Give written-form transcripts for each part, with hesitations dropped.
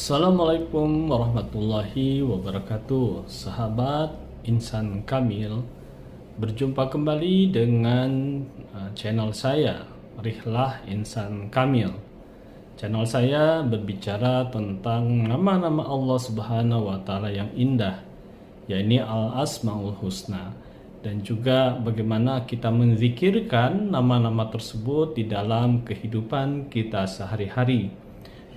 Assalamualaikum warahmatullahi wabarakatuh. Sahabat Insan Kamil, berjumpa kembali dengan channel saya, Rihlah Insan Kamil. Channel saya berbicara tentang nama-nama Allah Subhanahu wa taala yang indah, yakni Al-Asmaul Husna, dan juga bagaimana kita menzikirkan nama-nama tersebut di dalam kehidupan kita sehari-hari.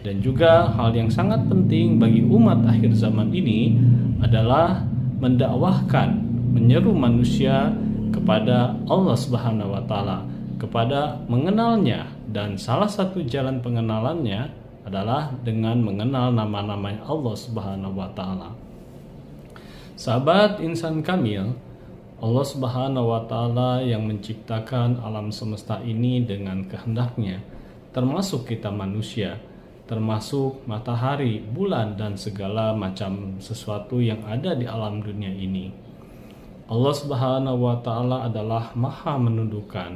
Dan juga hal yang sangat penting bagi umat akhir zaman ini adalah mendakwahkan, menyeru manusia kepada Allah Subhanahu wa taala, kepada mengenalnya, dan salah satu jalan pengenalannya adalah dengan mengenal nama-nama Allah Subhanahu wa taala. Sahabat Insan Kamil, Allah Subhanahu wa taala yang menciptakan alam semesta ini dengan kehendaknya, termasuk kita manusia, termasuk matahari, bulan, dan segala macam sesuatu yang ada di alam dunia ini. Allah Subhanahu wa taala adalah Maha menundukkan.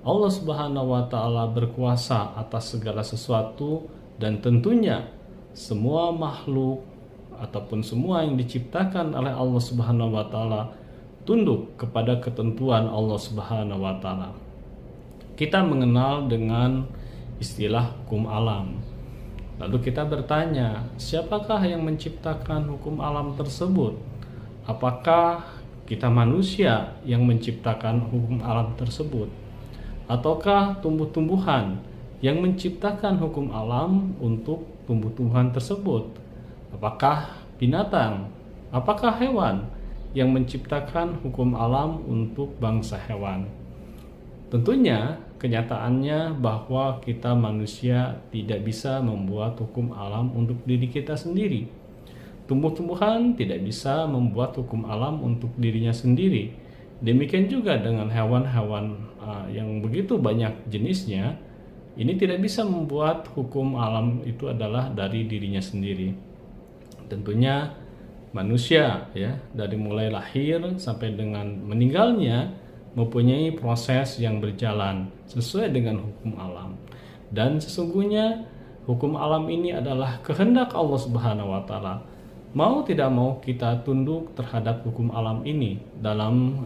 Allah Subhanahu wa taala berkuasa atas segala sesuatu, dan tentunya semua makhluk ataupun semua yang diciptakan oleh Allah Subhanahu wa taala tunduk kepada ketentuan Allah Subhanahu wa taala. Kita mengenal dengan istilah hukum alam. Lalu kita bertanya, siapakah yang menciptakan hukum alam tersebut? Apakah kita manusia yang menciptakan hukum alam tersebut? Ataukah tumbuh-tumbuhan yang menciptakan hukum alam untuk tumbuh-tumbuhan tersebut? Apakah binatang? Apakah hewan yang menciptakan hukum alam untuk bangsa hewan? Tentunya kenyataannya bahwa kita manusia tidak bisa membuat hukum alam untuk diri kita sendiri. Tumbuh-tumbuhan tidak bisa membuat hukum alam untuk dirinya sendiri. Demikian juga dengan hewan-hewan yang begitu banyak jenisnya, ini tidak bisa membuat hukum alam itu adalah dari dirinya sendiri. Tentunya manusia, ya, dari mulai lahir sampai dengan meninggalnya mempunyai proses yang berjalan sesuai dengan hukum alam. Dan sesungguhnya hukum alam ini adalah kehendak Allah Subhanahu wa taala. Mau tidak mau kita tunduk terhadap hukum alam ini. Dalam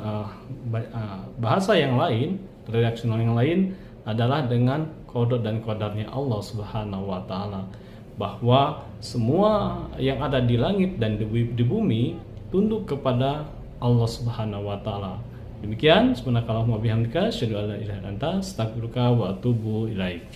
bahasa yang lain, redaksional yang lain adalah dengan qada dan qadarnya Allah Subhanahu wa taala, bahwa semua yang ada di langit dan di bumi tunduk kepada Allah Subhanahu wa taala. Demikian, subhanakallahumma bihamdika, asyhadu an la ilaha illa anta, astaghfiruka wa atubu ilaik.